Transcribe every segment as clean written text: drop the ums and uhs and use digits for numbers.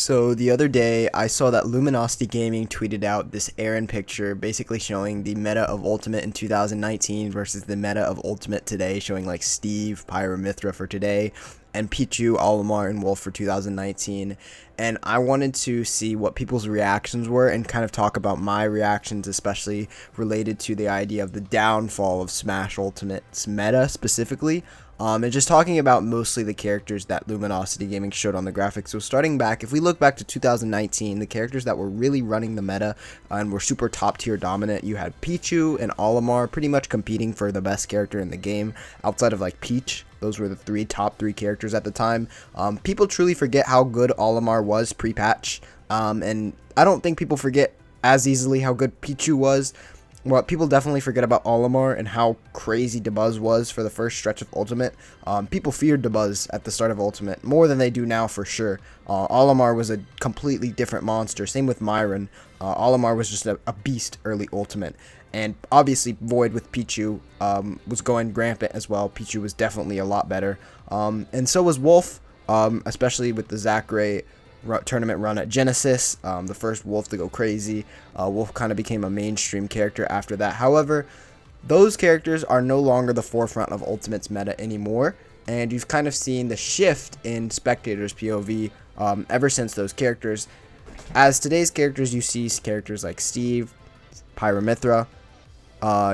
So the other day, I saw that Luminosity Gaming tweeted out this Aaron picture, basically showing the meta of Ultimate in 2019 versus the meta of Ultimate today, showing like Steve, Pyramithra for today, and Pichu, Olimar, and Wolf for 2019. And I wanted to see what people's reactions were and kind of talk about my reactions, especially related to the idea of the downfall of Smash Ultimate's meta specifically. And just talking about mostly the characters that Luminosity Gaming showed on the graphics. So starting back, if we look back to 2019, the characters that were really running the meta and were super top tier dominant, you had Pichu and Olimar pretty much competing for the best character in the game outside of like Peach. Those were the top three characters at the time. People truly forget how good Olimar was pre-patch, and I don't think people forget as easily how good Pichu was. Well, people definitely forget about Olimar and how crazy Dabuz was for the first stretch of Ultimate. People feared Dabuz at the start of Ultimate more than they do now for sure. Olimar was a completely different monster. Same with Myron. Olimar was just a beast early Ultimate. And obviously Void with Pichu was going rampant as well. Pichu was definitely a lot better. And so was Wolf, especially with the Zachary tournament run at Genesis, the first Wolf to go crazy. Wolf kind of became a mainstream character after that. However, those characters are no longer the forefront of Ultimate's meta anymore, and you've kind of seen the shift in Spectators POV ever since those characters. As today's characters, you see characters like Steve, Pyramithra,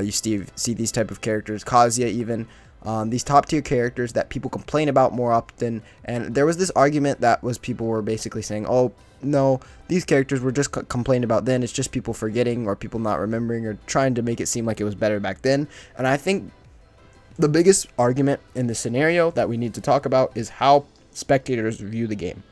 you see these type of characters, Kazuya even. These top tier characters that people complain about more often, and there was this argument that was people were basically saying, oh no, these characters were just complained about then, it's just people forgetting or people not remembering or trying to make it seem like it was better back then. And I think the biggest argument in this scenario that we need to talk about is how spectators view the game.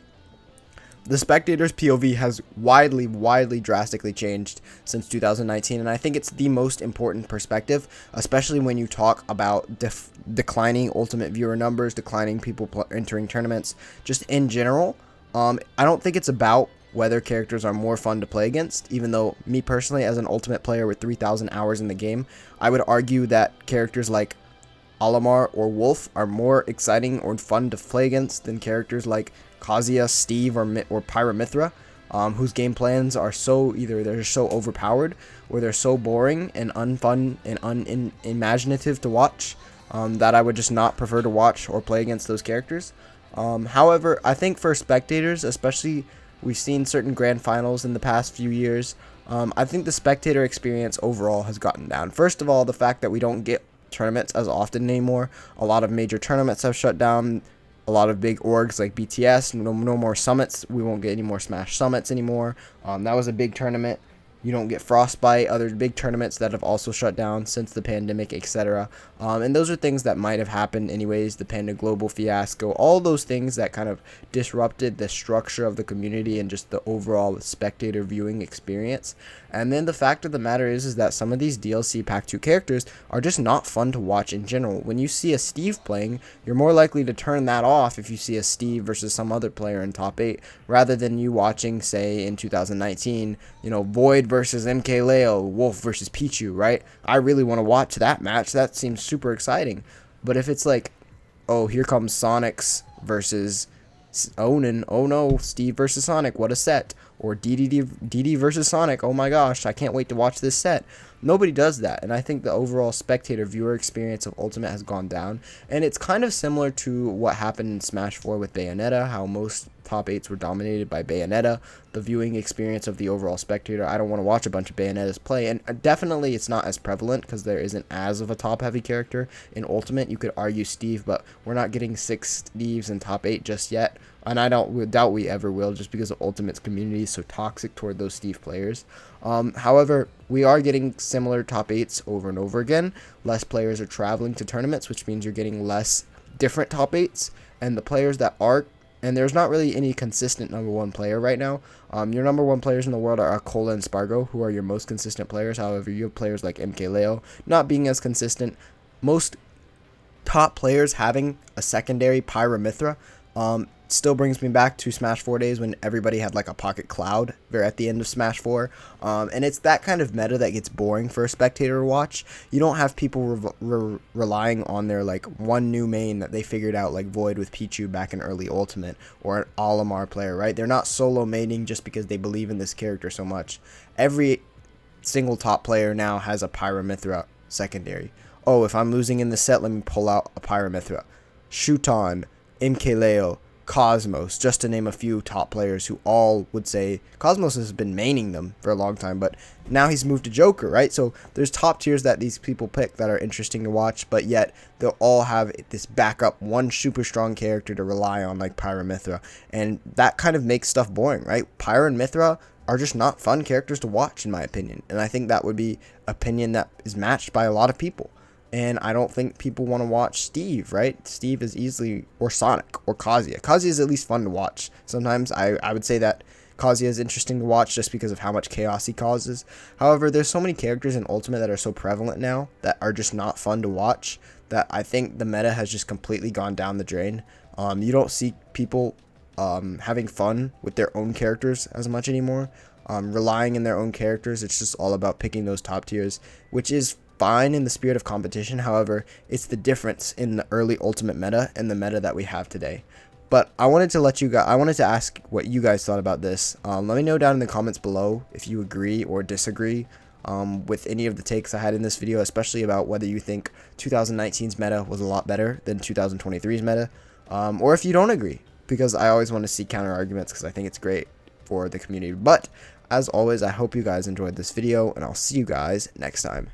The spectators' POV has widely, drastically changed since 2019, and I think it's the most important perspective, especially when you talk about declining Ultimate viewer numbers, declining people entering tournaments, just in general. I don't think it's about whether characters are more fun to play against, even though me personally, as an Ultimate player with 3,000 hours in the game, I would argue that characters like Olimar or Wolf are more exciting or fun to play against than characters like Kazuya, Steve, or Pyramithra, whose game plans are either they're so overpowered or they're so boring and unfun and unimaginative to watch that I would just not prefer to watch or play against those characters. However, I think for spectators, especially we've seen certain grand finals in the past few years, I think the spectator experience overall has gotten down. First of all, the fact that we don't get tournaments as often anymore. A lot of major tournaments have shut down. A lot of big orgs like BTS, no more summits. We won't get any more Smash summits anymore. That was a big tournament. You don't get Frostbite, other big tournaments that have also shut down since the pandemic, etc. And those are things that might have happened anyways, the Panda Global fiasco, all those things that kind of disrupted the structure of the community and just the overall spectator viewing experience. And then the fact of the matter is that some of these DLC Pack 2 characters are just not fun to watch in general. When you see a Steve playing, you're more likely to turn that off if you see a Steve versus some other player in top 8, rather than you watching, say, in 2019, Void versus MKLeo, Wolf versus Pichu, right? I really want to watch that match. That seems super exciting. But if it's like, oh, here comes Sonic's versus Onan, oh no, Steve versus Sonic, what a set. Or DD versus Sonic, oh my gosh, I can't wait to watch this set. Nobody does that, and I think the overall spectator viewer experience of Ultimate has gone down, and it's kind of similar to what happened in Smash 4 with Bayonetta, how most top 8s were dominated by Bayonetta. The viewing experience of the overall spectator, I don't want to watch a bunch of Bayonettas play, and definitely it's not as prevalent because there isn't as of a top heavy character in Ultimate. You could argue Steve, but we're not getting 6 Steves in top 8 just yet, and I doubt we ever will, just because the Ultimate's community is so toxic toward those Steve players. However, we are getting similar top 8s over and over again. Less players are traveling to tournaments, which means you're getting less different top 8s, and the players that are, and there's not really any consistent number 1 player right now. Your number 1 players in the world are Akola and Spargo, who are your most consistent players. However, you have players like MKLeo not being as consistent. Most top players having a secondary Pyramithra still brings me back to Smash 4 days when everybody had like a pocket cloud there at the end of Smash 4. And it's that kind of meta that gets boring for a spectator to watch. You don't have people relying on their like one new main that they figured out, like Void with Pichu back in early Ultimate, or an Olimar player, right? They're not solo maining just because they believe in this character so much. Every single top player now has a Pyramithra secondary. Oh, if I'm losing in the set, let me pull out a Pyramithra. Shuton, Imkeleo, Cosmos, just to name a few top players who all would say Cosmos has been maining them for a long time, but now he's moved to Joker, right? So there's top tiers that these people pick that are interesting to watch, but yet they'll all have this backup, one super strong character to rely on, like Pyramithra, and that kind of makes stuff boring, right? Pyra and Mithra are just not fun characters to watch, in my opinion, and I think that would be opinion that is matched by a lot of people. And I don't think people want to watch Steve, right? Steve is easily, or Sonic, or Kazuya. Kazuya is at least fun to watch. Sometimes I would say that Kazuya is interesting to watch just because of how much chaos he causes. However, there's so many characters in Ultimate that are so prevalent now that are just not fun to watch, that I think the meta has just completely gone down the drain. You don't see people having fun with their own characters as much anymore. Relying in their own characters. It's just all about picking those top tiers, which is fine in the spirit of competition. However, it's the difference in the early Ultimate meta and the meta that we have today. But I wanted to ask what you guys thought about this. Let me know down in the comments below if you agree or disagree with any of the takes I had in this video, especially about whether you think 2019's meta was a lot better than 2023's meta, or if you don't agree, because I always want to see counter arguments because I think it's great for the community. But as always, I hope you guys enjoyed this video, and I'll see you guys next time.